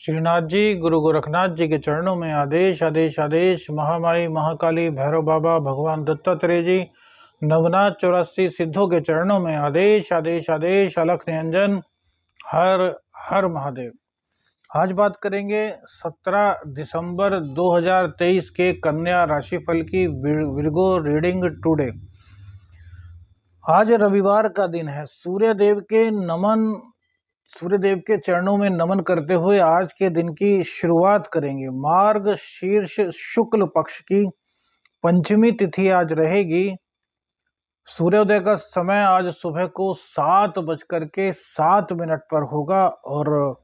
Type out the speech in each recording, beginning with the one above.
श्रीनाथ जी, गुरु गोरखनाथ जी के चरणों में आदेश आदेश आदेश। महामाई महाकाली भैरव बाबा भगवान दत्तात्रेय जी नवनाथ 84 सिद्धों के चरणों में आदेश आदेश आदेश। अलख निरंजन हर हर महादेव। आज बात करेंगे 17 दिसंबर 2023 के कन्या राशिफल की विर्गो रीडिंग टुडे। आज रविवार का दिन है। सूर्यदेव के चरणों में नमन करते हुए आज के दिन की शुरुआत करेंगे। मार्ग शीर्ष शुक्ल पक्ष की पंचमी तिथि आज रहेगी। सूर्योदय का समय आज सुबह को 7:07 पर होगा और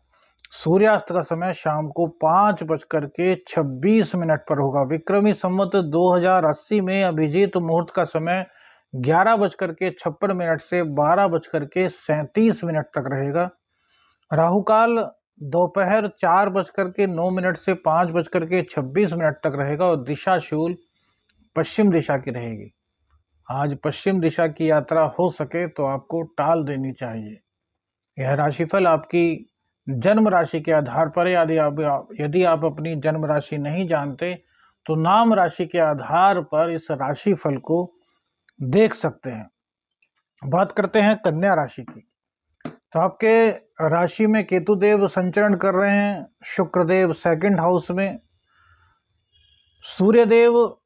सूर्यास्त का समय शाम को 5:26 पर होगा। विक्रमी संवत 2080 में अभिजीत मुहूर्त का समय 11:56 से 12:37 तक रहेगा। राहुकाल दोपहर 4:09 से 5:26 तक रहेगा और दिशा शूल पश्चिम दिशा की रहेगी। आज पश्चिम दिशा की यात्रा हो सके तो आपको टाल देनी चाहिए। यह राशिफल आपकी जन्म राशि के आधार पर यदि आप अपनी जन्म राशि नहीं जानते तो नाम राशि के आधार पर इस राशिफल को देख सकते हैं। बात करते हैं कन्या राशि की। तो आपके राशि में केतुदेव संचरण कर रहे हैं, शुक्रदेव सेकंड हाउस में, सूर्यदेव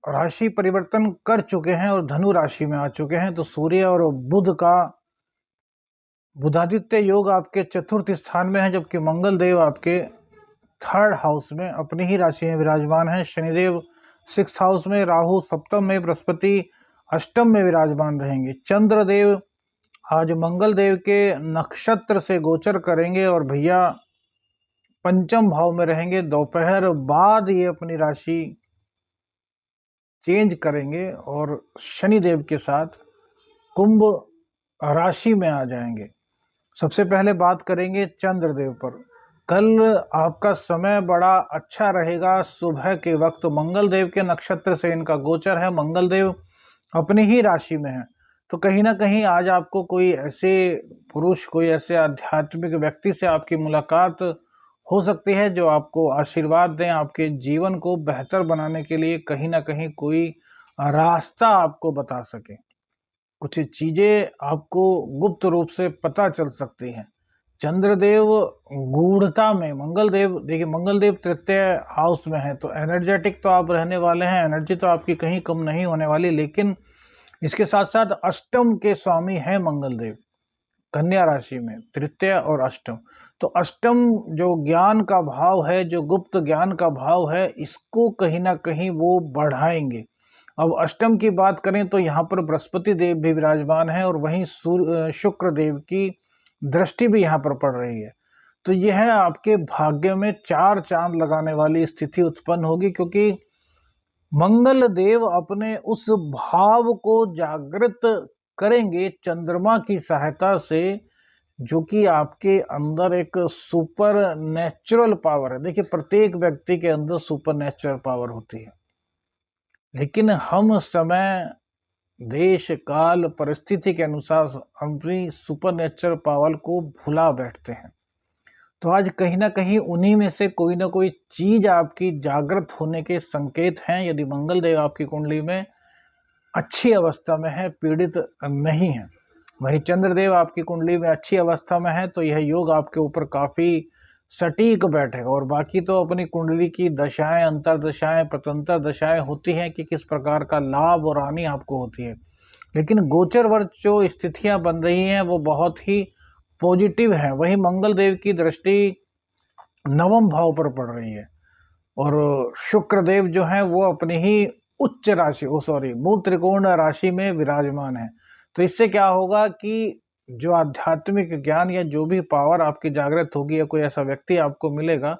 राशि परिवर्तन कर चुके हैं और धनु राशि में आ चुके हैं। तो सूर्य और बुध का बुधादित्य योग आपके चतुर्थ स्थान में है, जबकि मंगल देव आपके थर्ड हाउस में अपनी ही राशि में विराजमान है। शनिदेव सिक्स्थ हाउस में, राहु सप्तम में, बृहस्पति अष्टम में विराजमान रहेंगे। चंद्रदेव आज मंगल देव के नक्षत्र से गोचर करेंगे और भैया पंचम भाव में रहेंगे। दोपहर बाद ये अपनी राशि चेंज करेंगे और शनिदेव के साथ कुंभ राशि में आ जाएंगे। सबसे पहले बात करेंगे चंद्रदेव पर। कल आपका समय बड़ा अच्छा रहेगा। सुबह के वक्त मंगल देव के नक्षत्र से इनका गोचर है, मंगल देव अपनी ही राशि में है। तो कहीं ना कहीं आज आपको कोई ऐसे पुरुष, कोई ऐसे आध्यात्मिक व्यक्ति से आपकी मुलाकात हो सकती है जो आपको आशीर्वाद दें, आपके जीवन को बेहतर बनाने के लिए कहीं ना कहीं कोई रास्ता आपको बता सके। कुछ चीजें आपको गुप्त रूप से पता चल सकती हैं। चंद्रदेव गूढ़ता में, मंगलदेव देखिए, मंगलदेव तृतीय हाउस में है तो एनर्जेटिक तो आप रहने वाले हैं, एनर्जी तो आपकी कहीं कम नहीं होने वाली। लेकिन इसके साथ साथ अष्टम के स्वामी हैं मंगलदेव कन्या राशि में, तृतीय और अष्टम। तो अष्टम जो ज्ञान का भाव है, जो गुप्त ज्ञान का भाव है, इसको कहीं ना कहीं वो बढ़ाएंगे। अब अष्टम की बात करें तो यहाँ पर बृहस्पति देव भी विराजमान है और वहीं शुक्र देव की दृष्टि भी यहाँ पर पड़ रही है। तो यह आपके भाग्य में 4 चांद लगाने वाली स्थिति उत्पन्न होगी, क्योंकि मंगल देव अपने उस भाव को जागृत करेंगे चंद्रमा की सहायता से, जो कि आपके अंदर एक सुपर नेचुरल पावर है। देखिए, प्रत्येक व्यक्ति के अंदर सुपर नेचुरल पावर होती है, लेकिन हम समय, देश, काल, परिस्थिति के अनुसार अपनी सुपर नेचुरल पावर को भुला बैठते हैं। तो आज कहीं ना कहीं उन्हीं में से कोई ना कोई चीज आपकी जागृत होने के संकेत हैं। यदि मंगल देव आपकी कुंडली में अच्छी अवस्था में है, पीड़ित नहीं है, वही चंद्रदेव आपकी कुंडली में अच्छी अवस्था में है, तो यह योग आपके ऊपर काफी सटीक बैठेगा। और बाकी तो अपनी कुंडली की दशाएं, अंतरदशाएं, प्रतंत्र दशाएं होती हैं कि किस प्रकार का लाभ और हानि आपको होती है। लेकिन गोचर वर्ष जो स्थितियां बन रही हैं वो बहुत ही पॉजिटिव है। वही मंगल देव की दृष्टि नवम भाव पर पड़ रही है और शुक्र देव जो है वो अपनी ही उच्च राशि मूल त्रिकोण राशि में विराजमान है। तो इससे क्या होगा कि जो आध्यात्मिक ज्ञान या जो भी पावर आपकी जागृत होगी या कोई ऐसा व्यक्ति आपको मिलेगा,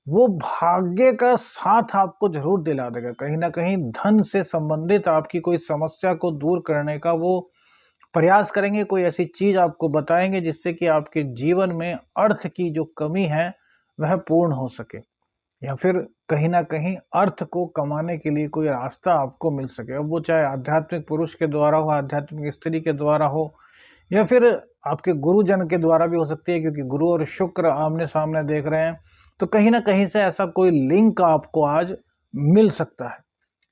वो भाग्य का साथ आपको जरूर दिला देगा। कहीं ना कहीं धन से संबंधित आपकी कोई समस्या को दूर करने का वो प्रयास करेंगे। कोई ऐसी चीज आपको बताएंगे जिससे कि आपके जीवन में अर्थ की जो कमी है वह पूर्ण हो सके, या फिर कहीं ना कहीं अर्थ को कमाने के लिए कोई रास्ता आपको मिल सके। अब वो चाहे आध्यात्मिक पुरुष के द्वारा हो, आध्यात्मिक स्त्री के द्वारा हो, या फिर आपके गुरुजन के द्वारा भी हो सकती है, क्योंकि गुरु और शुक्र आमने सामने देख रहे हैं, तो कहीं ना कहीं से ऐसा कोई लिंक आपको आज मिल सकता है।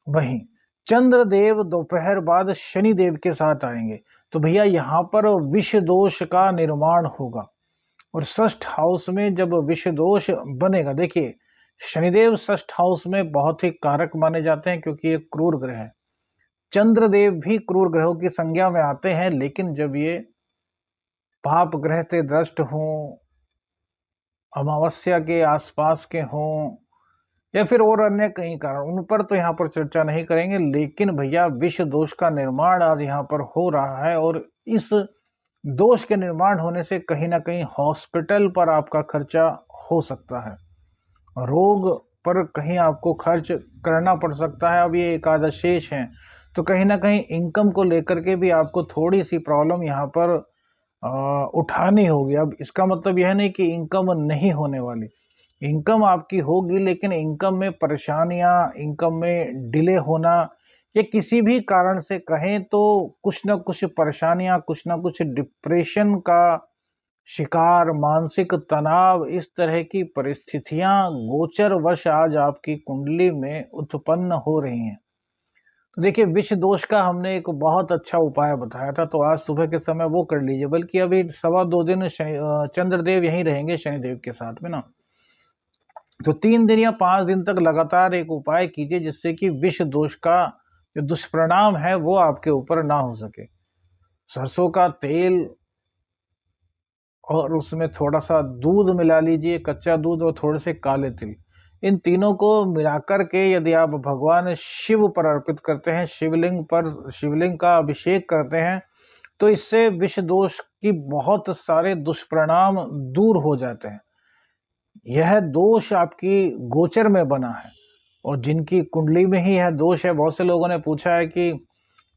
वहीं चंद्रदेव दोपहर बाद शनिदेव के साथ आएंगे, तो भैया यहाँ पर विष दोष का निर्माण होगा। और षष्ठ हाउस में जब विष दोष बनेगा, देखिए शनिदेव षष्ठ हाउस में बहुत ही कारक माने जाते हैं, क्योंकि ये क्रूर ग्रह है। चंद्रदेव भी क्रूर ग्रहों की संज्ञा में आते हैं, लेकिन जब ये पाप ग्रह से दृष्ट हों, अमावस्या के आसपास के हों, या फिर और अन्य कई कारण, उन पर तो यहाँ पर चर्चा नहीं करेंगे। लेकिन भैया विष दोष का निर्माण आज यहाँ पर हो रहा है, और इस दोष के निर्माण होने से कहीं ना कहीं हॉस्पिटल पर आपका खर्चा हो सकता है, रोग पर कहीं आपको खर्च करना पड़ सकता है। अब ये एकादश शेष हैं, तो कहीं ना कहीं इनकम को लेकर के भी आपको थोड़ी सी प्रॉब्लम यहाँ पर उठानी होगी। अब इसका मतलब यह नहीं कि इनकम नहीं होने वाली, इनकम आपकी होगी, लेकिन इनकम में परेशानियां, इनकम में डिले होना, या किसी भी कारण से कहें तो कुछ ना कुछ परेशानियां, कुछ ना कुछ डिप्रेशन का शिकार, मानसिक तनाव, इस तरह की परिस्थितियां गोचर वश आज आपकी कुंडली में उत्पन्न हो रही हैं। तो देखिए विष दोष का हमने एक बहुत अच्छा उपाय बताया था, तो आज सुबह के समय वो कर लीजिए। बल्कि अभी 2.25 दिन चंद्रदेव यहीं रहेंगे शनिदेव के साथ में ना, तो 3 दिन या 5 दिन तक लगातार एक उपाय कीजिए, जिससे कि विष दोष का जो दुष्परिणाम है वो आपके ऊपर ना हो सके। सरसों का तेल और उसमें थोड़ा सा दूध मिला लीजिए, कच्चा दूध और थोड़े से काले तिल, इन तीनों को मिलाकर के यदि आप भगवान शिव पर अर्पित करते हैं, शिवलिंग पर शिवलिंग का अभिषेक करते हैं, तो इससे विष दोष की बहुत सारे दुष्परिणाम दूर हो जाते हैं। यह दोष आपकी गोचर में बना है, और जिनकी कुंडली में ही यह दोष है, बहुत से लोगों ने पूछा है कि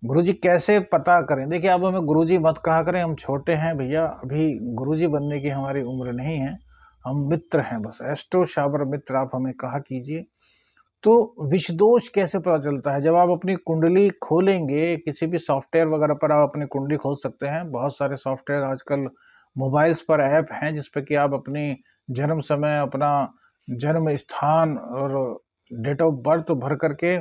गुरुजी कैसे पता करें। देखिए आप हमें गुरुजी मत कहा करें, हम छोटे हैं भैया, अभी गुरुजी बनने की हमारी उम्र नहीं है, हम मित्र हैं बस, एस्ट्रो शाबर मित्र आप हमें कहा कीजिए। तो विष दोष कैसे पता चलता है? जब आप अपनी कुंडली खोलेंगे, किसी भी सॉफ्टवेयर वगैरह पर आप अपनी कुंडली खोल सकते हैं, बहुत सारे सॉफ्टवेयर आजकल मोबाइल्स पर ऐप हैं, जिस पे कि आप अपनी जन्म समय, अपना जन्म स्थान और डेट ऑफ बर्थ भर करके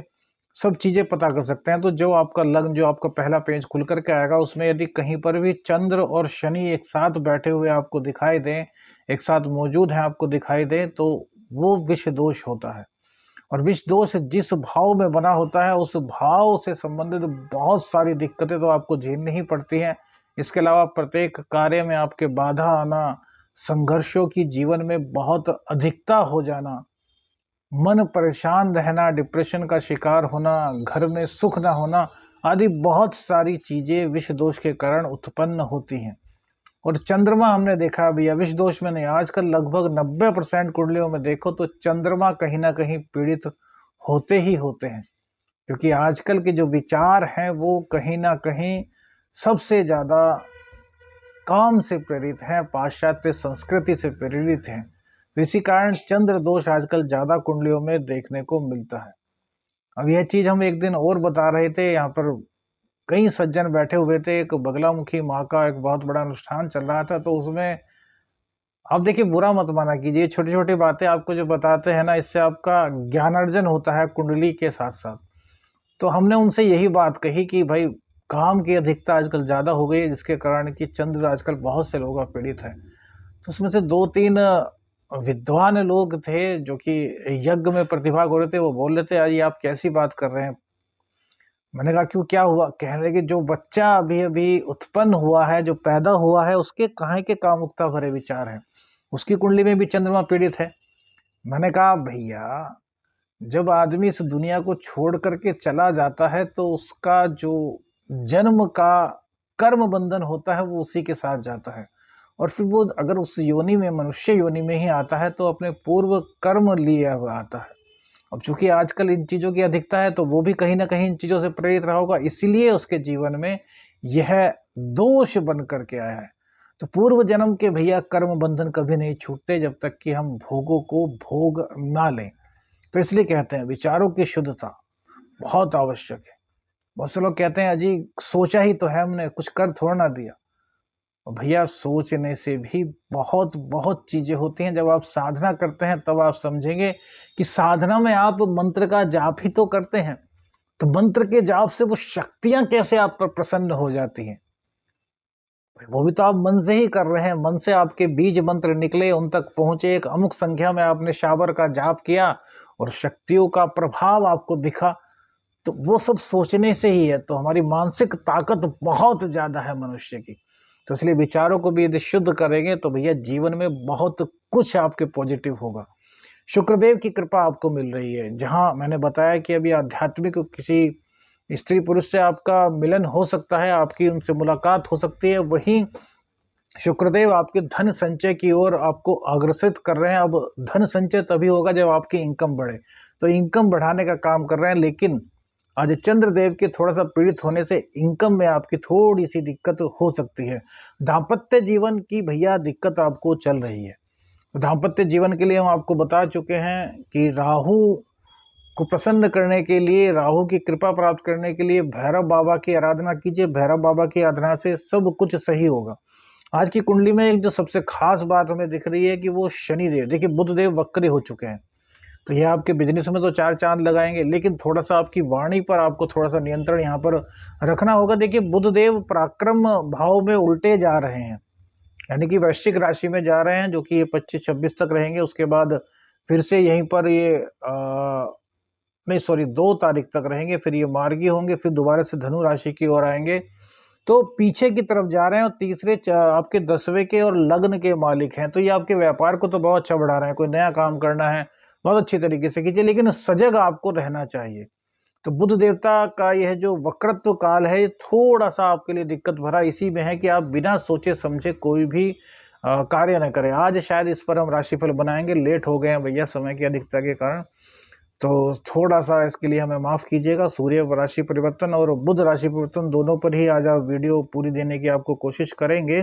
सब चीज़ें पता कर सकते हैं। तो जो आपका लग्न, जो आपका पहला पेज खुल कर के आएगा, उसमें यदि कहीं पर भी चंद्र और शनि एक साथ बैठे हुए आपको दिखाई दें, एक साथ मौजूद हैं आपको दिखाई दें, तो वो विष दोष होता है। और विष दोष जिस भाव में बना होता है, उस भाव से संबंधित बहुत सारी दिक्कतें तो आपको झेलनी ही पड़ती हैं। इसके अलावा प्रत्येक कार्य में आपके बाधा आना, संघर्षों की जीवन में बहुत अधिकता हो जाना, मन परेशान रहना, डिप्रेशन का शिकार होना, घर में सुख ना होना, आदि बहुत सारी चीजें विष दोष के कारण उत्पन्न होती हैं। और चंद्रमा हमने देखा भैया विष दोष में नहीं, आजकल लगभग 90% कुंडलियों में देखो तो चंद्रमा कहीं ना कहीं पीड़ित होते ही होते हैं, क्योंकि आजकल के जो विचार हैं वो कहीं ना कहीं सबसे ज्यादा काम से प्रेरित हैं, पाश्चात्य संस्कृति से प्रेरित हैं। तो इसी कारण चंद्र दोष आजकल ज्यादा कुंडलियों में देखने को मिलता है। अब यह चीज हम एक दिन और बता रहे थे, यहाँ पर कई सज्जन बैठे हुए थे, एक बगलामुखी माँ का एक बहुत बड़ा अनुष्ठान चल रहा था, तो उसमें आप देखिए बुरा मत माना कीजिए, छोटी छोटी बातें आपको जो बताते हैं ना, इससे आपका ज्ञानार्जन होता है कुंडली के साथ साथ। तो हमने उनसे यही बात कही कि भाई काम की अधिकता आजकल ज्यादा हो गई है, जिसके कारण कि चंद्र आजकल बहुत से लोगों का पीड़ित है। तो उसमें से 2-3 विद्वान लोग थे जो कि यज्ञ में प्रतिभाग हो रहे थे, वो बोल रहे थे यार ये आप कैसी बात कर रहे हैं। मैंने कहा क्यों, क्या हुआ? कह रहे कि जो बच्चा अभी अभी उत्पन्न हुआ है, जो पैदा हुआ है, उसके कहाँ के कामुकता भरे विचार हैं, उसकी कुंडली में भी चंद्रमा पीड़ित है। मैंने कहा भैया जब आदमी इस दुनिया को छोड़ करके चला जाता है, तो उसका जो जन्म का कर्म बंधन होता है वो उसी के साथ जाता है, और फिर वो अगर उस योनि में, मनुष्य योनि में ही आता है, तो अपने पूर्व कर्म लिए हुआ आता है। अब चूंकि आजकल इन चीजों की अधिकता है, तो वो भी कहीं ना कहीं इन चीजों से प्रेरित रहा होगा, इसीलिए उसके जीवन में यह दोष बन करके आया है। तो पूर्व जन्म के भैया कर्म बंधन कभी नहीं छूटते जब तक कि हम भोगों को भोग ना लें। तो इसलिए कहते हैं विचारों की शुद्धता बहुत आवश्यक है। बहुत से लोग कहते हैं अजी सोचा ही तो है हमने, कुछ कर थोड़ा ना दिया। भैया सोचने से भी बहुत बहुत चीजें होती हैं। जब आप साधना करते हैं तब आप समझेंगे कि साधना में आप मंत्र का जाप ही तो करते हैं, तो मंत्र के जाप से वो शक्तियां कैसे आप पर प्रसन्न हो जाती हैं। वो भी तो आप मन से ही कर रहे हैं, मन से आपके बीज मंत्र निकले, उन तक पहुंचे, एक अमुक संख्या में आपने शाबर का जाप किया और शक्तियों का प्रभाव आपको दिखा। तो वो सब सोचने से ही है। तो हमारी मानसिक ताकत बहुत ज्यादा है मनुष्य की। तो इसलिए विचारों को भी यदि शुद्ध करेंगे तो भैया जीवन में बहुत कुछ आपके पॉजिटिव होगा। शुक्रदेव की कृपा आपको मिल रही है। जहां मैंने बताया कि अभी आध्यात्मिक किसी स्त्री पुरुष से आपका मिलन हो सकता है, आपकी उनसे मुलाकात हो सकती है, वहीं शुक्रदेव आपके धन संचय की ओर आपको अग्रसित कर रहे हैं। अब धन संचय तभी होगा जब आपकी इनकम बढ़े, तो इनकम बढ़ाने का काम कर रहे हैं। लेकिन आज चंद्रदेव के थोड़ा सा पीड़ित होने से इनकम में आपकी थोड़ी सी दिक्कत हो सकती है। दाम्पत्य जीवन की भैया दिक्कत आपको चल रही है। दाम्पत्य जीवन के लिए हम आपको बता चुके हैं कि राहु को प्रसन्न करने के लिए, राहु की कृपा प्राप्त करने के लिए भैरव बाबा की आराधना कीजिए। भैरव बाबा की आराधना से सब कुछ सही होगा। आज की कुंडली में एक जो सबसे खास बात हमें दिख रही है कि वो शनिदेव, देखिए बुध देव वक्री हो चुके हैं, तो ये आपके बिजनेस में तो चार चांद लगाएंगे, लेकिन थोड़ा सा आपकी वाणी पर आपको थोड़ा सा नियंत्रण यहाँ पर रखना होगा। देखिए बुध देव पराक्रम भाव में उल्टे जा रहे हैं, यानी कि वृश्चिक राशि में जा रहे हैं, जो कि ये 25-26 तक रहेंगे। उसके बाद फिर से यहीं पर ये नहीं सॉरी 2 तारीख तक रहेंगे, फिर ये मार्गी होंगे, फिर दोबारा से धनु राशि की ओर आएंगे। तो पीछे की तरफ जा रहे हैं और तीसरे आपके 10वें के और लग्न के मालिक हैं। तो ये आपके व्यापार को तो बहुत अच्छा बढ़ा रहे हैं। कोई नया काम करना है बहुत अच्छी तरीके से कीजिए, लेकिन सजग आपको रहना चाहिए। तो बुध देवता का यह जो वक्रत्व काल है, ये थोड़ा सा आपके लिए दिक्कत भरा इसी में है कि आप बिना सोचे समझे कोई भी कार्य न करें। आज शायद इस पर हम राशिफल बनाएंगे, लेट हो गए हैं भैया समय की अधिकता के कारण, तो थोड़ा सा इसके लिए हमें माफ कीजिएगा। सूर्य राशि परिवर्तन और बुध राशि परिवर्तन दोनों पर ही आज आप वीडियो पूरी देने की आपको कोशिश करेंगे।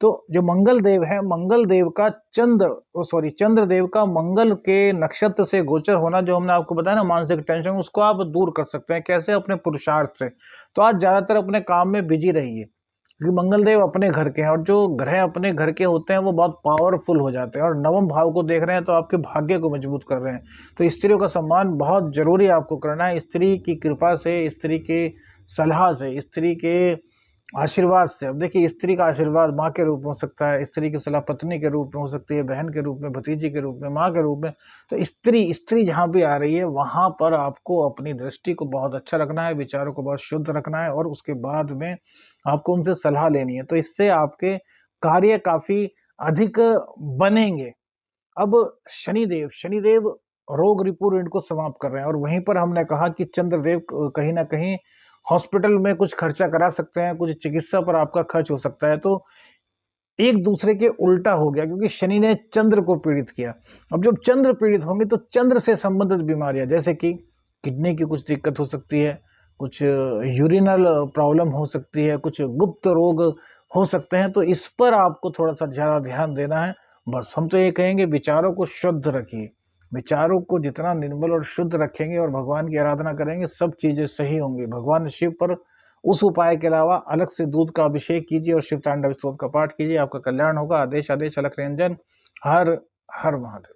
तो जो मंगल देव है, मंगल देव का चंद्र देव का मंगल के नक्षत्र से गोचर होना, जो हमने आपको बताया ना मानसिक टेंशन, उसको आप दूर कर सकते हैं। कैसे? अपने पुरुषार्थ से। तो आज ज्यादातर अपने काम में बिजी रहिए, क्योंकि मंगल देव अपने घर के हैं और जो ग्रह अपने घर के होते हैं वो बहुत पावरफुल हो जाते हैं। और नवम भाव को देख रहे हैं तो आपके भाग्य को मजबूत कर रहे हैं। तो स्त्रियों का सम्मान बहुत जरूरी आपको करना है। स्त्री की कृपा से, स्त्री के सलाह से, स्त्री के आशीर्वाद से। अब देखिए स्त्री का आशीर्वाद माँ के रूप में हो सकता है, स्त्री की सलाह पत्नी के रूप में हो सकती है, बहन के रूप में, भतीजी के रूप में, माँ के रूप में। तो स्त्री जहाँ भी आ रही है वहां पर आपको अपनी दृष्टि को बहुत अच्छा रखना है, विचारों को बहुत शुद्ध रखना है और उसके बाद में आपको उनसे सलाह लेनी है। तो इससे आपके कार्य काफी अधिक बनेंगे। अब शनिदेव रोग रिपू ऋण को समाप्त कर रहे हैं और वहीं पर हमने कहा कि चंद्रदेव कहीं ना कहीं हॉस्पिटल में कुछ खर्चा करा सकते हैं, कुछ चिकित्सा पर आपका खर्च हो सकता है। तो एक दूसरे के उल्टा हो गया, क्योंकि शनि ने चंद्र को पीड़ित किया। अब जब चंद्र पीड़ित होंगे तो चंद्र से संबंधित बीमारियां, जैसे कि किडनी की कुछ दिक्कत हो सकती है, कुछ यूरिनल प्रॉब्लम हो सकती है, कुछ गुप्त रोग हो सकते हैं। तो इस पर आपको थोड़ा सा ज्यादा ध्यान देना है। बस हम तो ये कहेंगे विचारों को शुद्ध रखिए। विचारों को जितना निर्मल और शुद्ध रखेंगे और भगवान की आराधना करेंगे, सब चीजें सही होंगी। भगवान शिव पर उस उपाय के अलावा अलग से दूध का अभिषेक कीजिए और शिव तांडव स्तोत्र का पाठ कीजिए, आपका कल्याण होगा। आदेश आदेश अलख निरंजन। हर हर महादेव।